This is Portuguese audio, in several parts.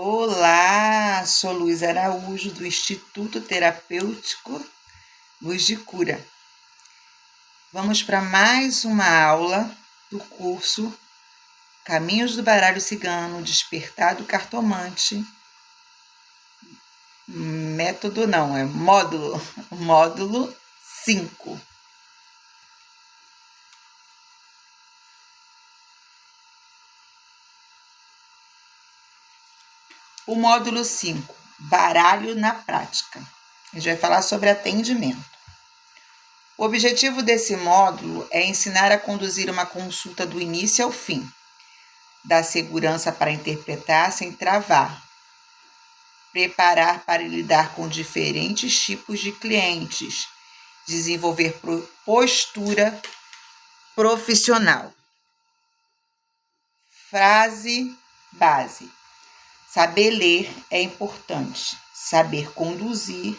Olá, sou Luiz Araújo, do Instituto Terapêutico Luz de Cura. Vamos para mais uma aula do curso Caminhos do Baralho Cigano, Despertar do Cartomante. Módulo 5. O módulo 5, Baralho na Prática. A gente vai falar sobre atendimento. O objetivo desse módulo é ensinar a conduzir uma consulta do início ao fim, dar segurança para interpretar sem travar, preparar para lidar com diferentes tipos de clientes, desenvolver postura profissional. Frase base: saber ler é importante, saber conduzir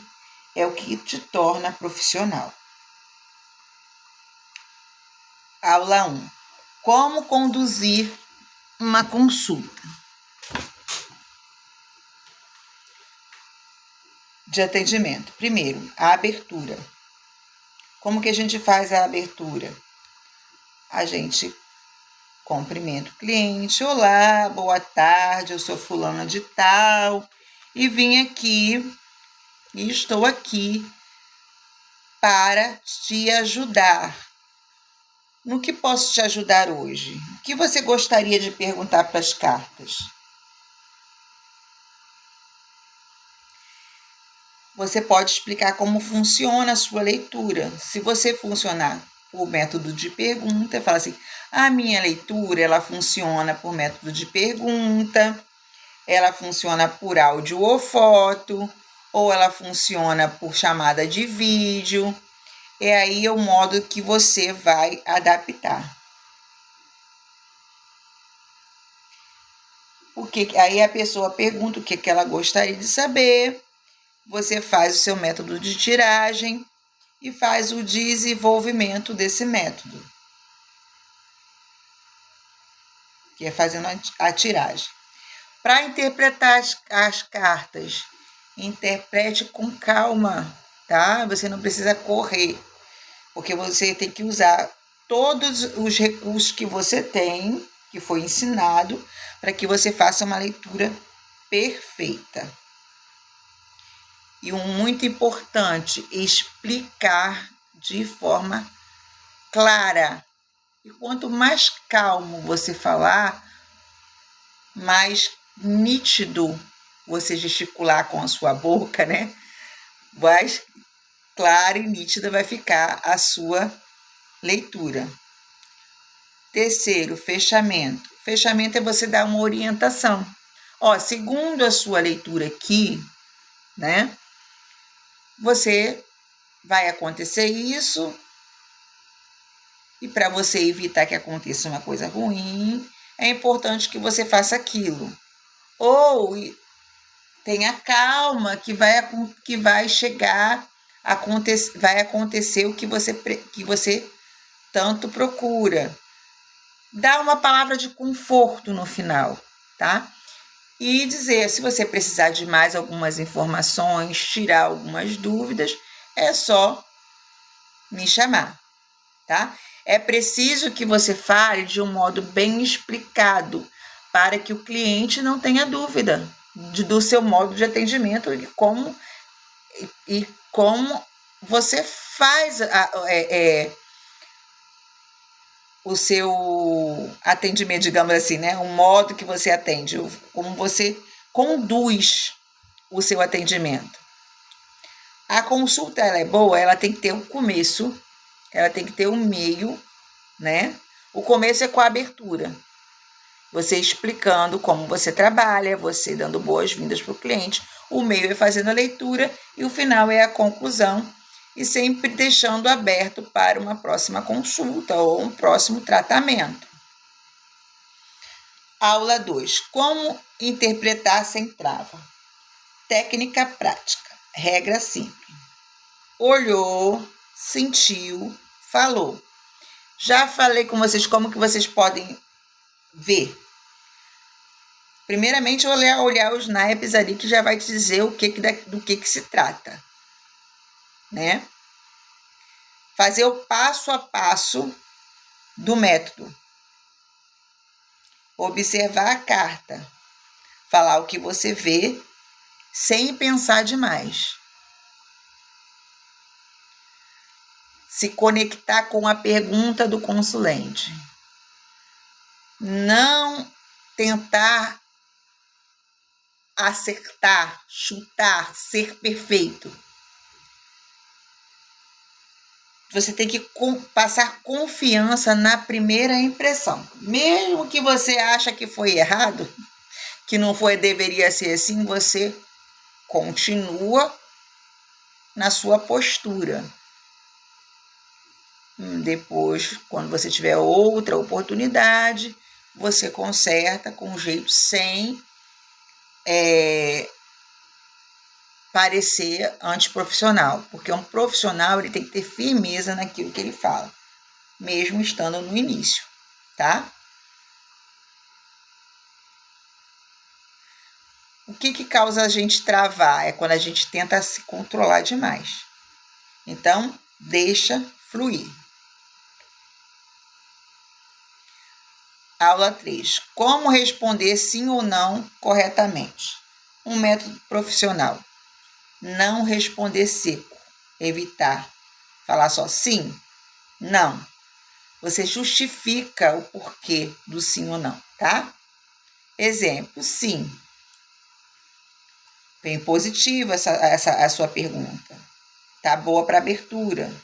é o que te torna profissional. Aula 1. Como conduzir uma consulta de atendimento. Primeiro, a abertura. Como que a gente faz a abertura? A gente cumprimenta o cliente. Olá, boa tarde, eu sou fulana de tal e estou aqui para te ajudar. No que posso te ajudar hoje? O que você gostaria de perguntar para as cartas? Você pode explicar como funciona a sua leitura. Se você funcionar por método de pergunta, fala assim: a minha leitura ela funciona por método de pergunta, ela funciona por áudio ou foto, ou ela funciona por chamada de vídeo. É aí o modo que você vai adaptar. Aí a pessoa pergunta o que ela gostaria de saber, você faz o seu método de tiragem e faz o desenvolvimento desse método, que é fazendo a tiragem. Para interpretar as cartas, interprete com calma, tá? Você não precisa correr, porque você tem que usar todos os recursos que você tem, que foi ensinado, para que você faça uma leitura perfeita. E muito importante, explicar de forma clara. E quanto mais calmo você falar, mais nítido você gesticular com a sua boca, né? Mais clara e nítida vai ficar a sua leitura. Terceiro, fechamento. Fechamento é você dar uma orientação. Segundo a sua leitura aqui, né? Vai acontecer isso, e para você evitar que aconteça uma coisa ruim, é importante que você faça aquilo. Ou tenha calma que vai chegar, vai acontecer o que você tanto procura. Dá uma palavra de conforto no final, tá? E dizer, se você precisar de mais algumas informações, tirar algumas dúvidas, é só me chamar, tá? É preciso que você fale de um modo bem explicado, para que o cliente não tenha dúvida do seu modo de atendimento e como você faz o seu atendimento, digamos assim, né? O modo que você atende, como você conduz o seu atendimento. A consulta ela é boa, ela tem que ter um começo, ela tem que ter um meio, né? O começo é com a abertura. Você explicando como você trabalha, você dando boas-vindas para o cliente. O meio é fazendo a leitura e o final é a conclusão, e sempre deixando aberto para uma próxima consulta ou um próximo tratamento. Aula 2. Como interpretar sem trava. Técnica prática. Regra simples. Olhou, sentiu, falou. Já falei com vocês como que vocês podem ver. Primeiramente, olhar os naipes ali que já vai te dizer do que se trata, né? Fazer o passo a passo do método. Observar a carta. Falar o que você vê sem pensar demais. Se conectar com a pergunta do consulente. Não tentar acertar, chutar, ser perfeito. Você tem que passar confiança na primeira impressão. Mesmo que você acha que foi errado, que não foi, deveria ser assim, você continua na sua postura. Depois, quando você tiver outra oportunidade, você conserta com jeito sem parecer antiprofissional, porque um profissional ele tem que ter firmeza naquilo que ele fala, mesmo estando no início, tá? O que causa a gente travar? É quando a gente tenta se controlar demais. Então, deixa fluir. Aula 3. Como responder sim ou não corretamente? Um método profissional. Não responder seco. Evitar. Falar só sim, não. Você justifica o porquê do sim ou não, tá? Exemplo, sim. Bem positiva a sua pergunta. Tá boa para abertura.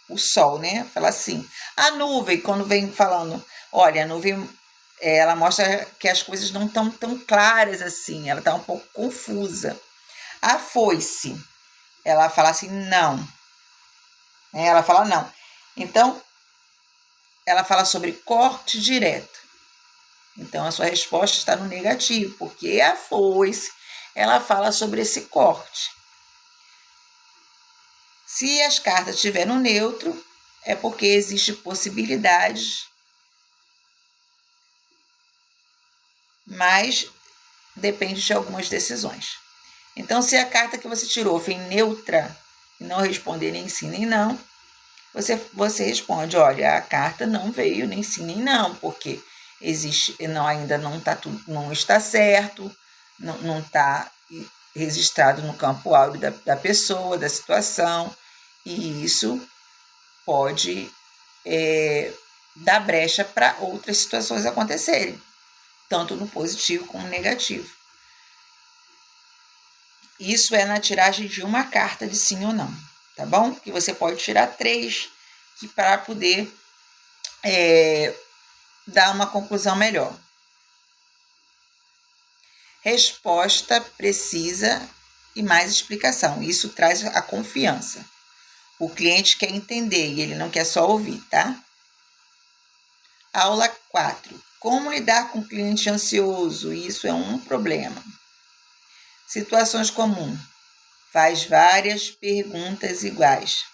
O sol, né? Fala assim. A nuvem, quando vem falando, olha, a nuvem, ela mostra que as coisas não estão tão claras assim, ela está um pouco confusa. A foice, ela fala assim, não. Ela fala não. Então, ela fala sobre corte direto. Então, a sua resposta está no negativo, porque a foice, ela fala sobre esse corte. Se as cartas estiverem no neutro, é porque existe possibilidades, mas depende de algumas decisões. Então, se a carta que você tirou foi neutra, e não responder nem sim nem não, você responde, olha, a carta não veio nem sim nem não, porque existe, ainda não está tudo, não está certo, não está registrado no campo áureo da pessoa, da situação, e isso pode dar brecha para outras situações acontecerem, tanto no positivo como no negativo. Isso é na tiragem de uma carta de sim ou não, tá bom? Que você pode tirar 3 para poder dar uma conclusão melhor. Resposta precisa e mais explicação. Isso traz a confiança. O cliente quer entender e ele não quer só ouvir, tá? Aula 4. Como lidar com o cliente ansioso? Isso é um problema. Situações comuns. Faz várias perguntas iguais.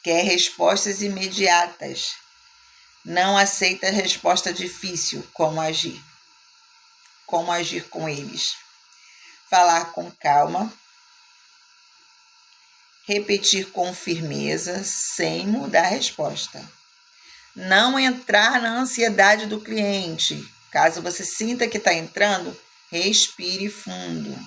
Quer respostas imediatas. Não aceita resposta difícil. Como agir? Como agir com eles? Falar com calma. Repetir com firmeza, sem mudar a resposta. Não entrar na ansiedade do cliente. Caso você sinta que está entrando, respire fundo.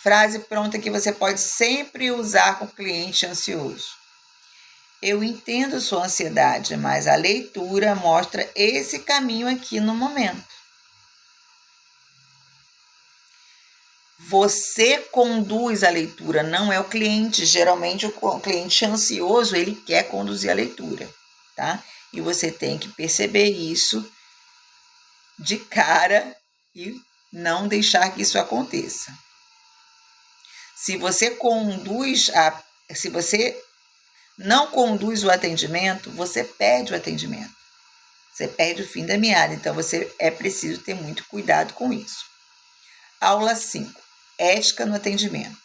Frase pronta que você pode sempre usar com o cliente ansioso. Eu entendo sua ansiedade, mas a leitura mostra esse caminho aqui no momento. Você conduz a leitura, não é o cliente. Geralmente o cliente ansioso, ele quer conduzir a leitura, tá? E você tem que perceber isso de cara e não deixar que isso aconteça. Se você não conduz o atendimento, você perde o atendimento. Você perde o fim da meada. Então, é preciso ter muito cuidado com isso. Aula 5. Ética no atendimento.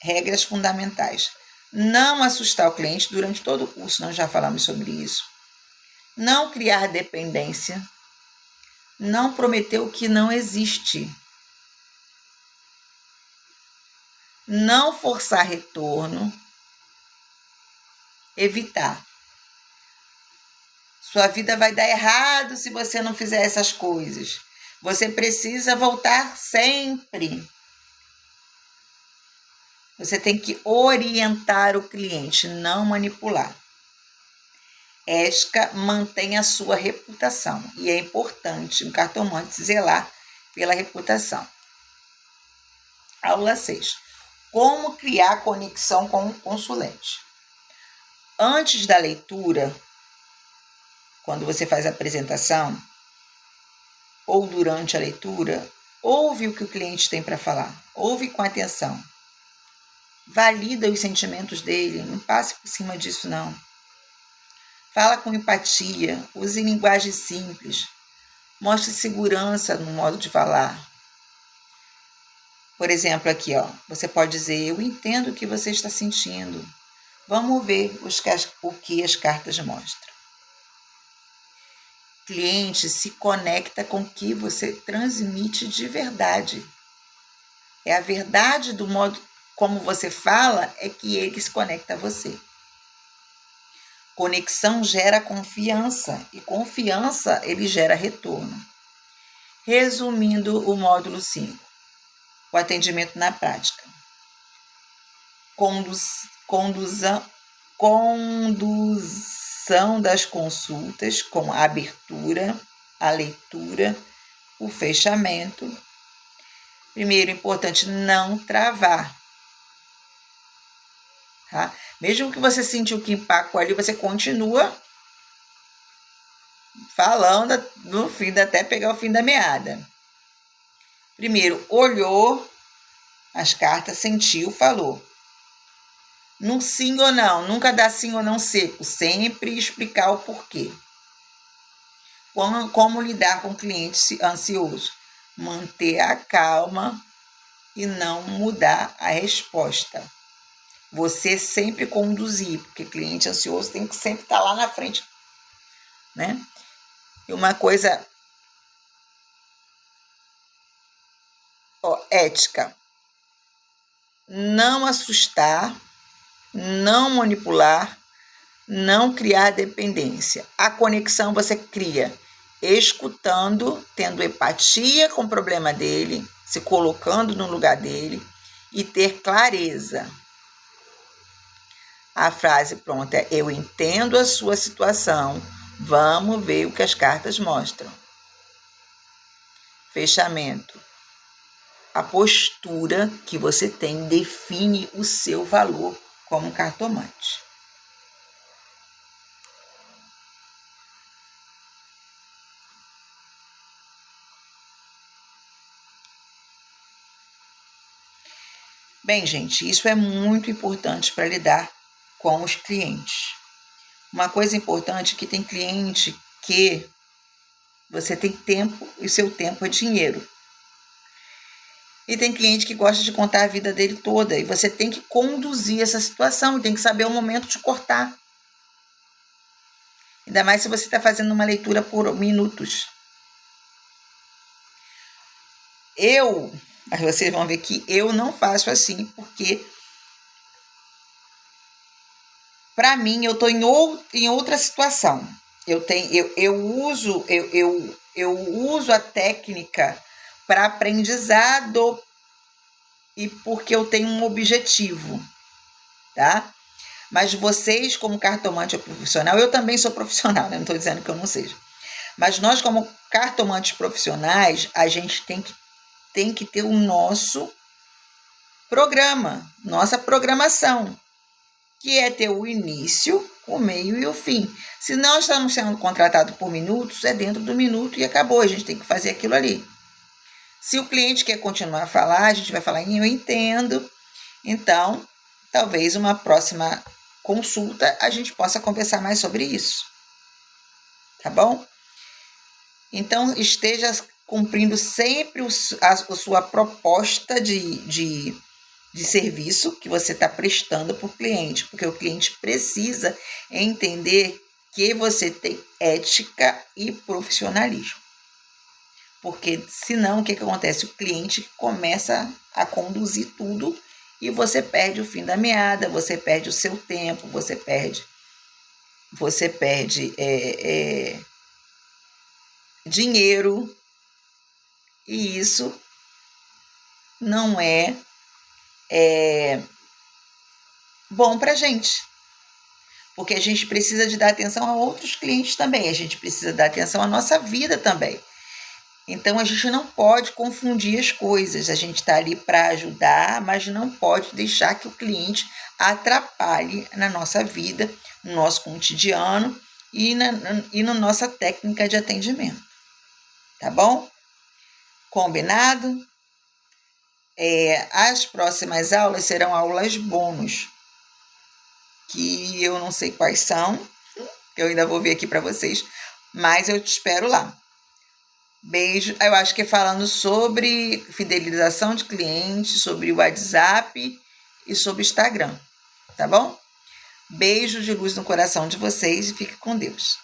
Regras fundamentais. Não assustar o cliente durante todo o curso, nós já falamos sobre isso. não criar dependência, não prometer o que não existe, não forçar retorno, evitar. Sua vida vai dar errado se você não fizer essas coisas. Você precisa voltar sempre. Você tem que orientar o cliente, não manipular. Ética mantém a sua reputação e é importante um cartomante zelar pela reputação. Aula 6. Como criar conexão com o consulente. Antes da leitura, quando você faz a apresentação, ou durante a leitura, ouve o que o cliente tem para falar. Ouve com atenção. Valida os sentimentos dele, não passe por cima disso, não. Fala com empatia, use linguagem simples, mostre segurança no modo de falar. Por exemplo, aqui, você pode dizer, eu entendo o que você está sentindo. Vamos ver o que as cartas mostram. O cliente se conecta com o que você transmite de verdade. É a verdade do modo como você fala é que ele se conecta a você. Conexão gera confiança e confiança ele gera retorno. Resumindo o módulo 5, o atendimento na prática. Condução das consultas com a abertura, a leitura, o fechamento. Primeiro, importante não travar. Tá? Mesmo que você sentiu que empacou ali, você continua falando no fim, até pegar o fim da meada. Primeiro, olhou as cartas, sentiu, falou. No sim ou não, nunca dá sim ou não seco, sempre explicar o porquê. Como lidar com o cliente ansioso? Manter a calma e não mudar a resposta. Você sempre conduzir, porque cliente ansioso tem que sempre estar lá na frente, né? E uma coisa, ética. Não assustar, não manipular, não criar dependência. A conexão você cria escutando, tendo empatia com o problema dele, se colocando no lugar dele e ter clareza. A frase pronta é: eu entendo a sua situação, vamos ver o que as cartas mostram. Fechamento. A postura que você tem define o seu valor como cartomante. Bem, gente, isso é muito importante para lidar com os clientes. Uma coisa importante é que tem cliente que você tem tempo e seu tempo é dinheiro. E tem cliente que gosta de contar a vida dele toda e você tem que conduzir essa situação, tem que saber o momento de cortar. Ainda mais se você está fazendo uma leitura por minutos. Vocês vão ver que eu não faço assim, porque para mim eu estou em outra situação. Eu uso a técnica para aprendizado e porque eu tenho um objetivo, tá? Mas vocês, como cartomante profissional, eu também sou profissional, né? Não estou dizendo que eu não seja. Mas nós, como cartomantes profissionais, a gente tem que ter o nosso programa, nossa programação, que é ter o início, o meio e o fim. Se nós estamos sendo contratados por minutos, é dentro do minuto e acabou, a gente tem que fazer aquilo ali. Se o cliente quer continuar a falar, a gente vai falar, eu entendo. Então, talvez uma próxima consulta a gente possa conversar mais sobre isso. Tá bom? Então, esteja cumprindo sempre a sua proposta de serviço que você está prestando para o cliente, porque o cliente precisa entender que você tem ética e profissionalismo. Porque senão o que acontece? O cliente começa a conduzir tudo e você perde o fim da meada, você perde o seu tempo, você perde dinheiro, e isso não é bom para a gente, porque a gente precisa de dar atenção a outros clientes também, a gente precisa dar atenção à nossa vida também. Então a gente não pode confundir as coisas, a gente está ali para ajudar, mas não pode deixar que o cliente atrapalhe na nossa vida, no nosso cotidiano e na nossa técnica de atendimento. Tá bom? Combinado? As próximas aulas serão aulas bônus, que eu não sei quais são, que eu ainda vou ver aqui para vocês, mas eu te espero lá. Beijo. Eu acho que é falando sobre fidelização de clientes, sobre o WhatsApp e sobre o Instagram, tá bom? Beijo de luz no coração de vocês e fique com Deus.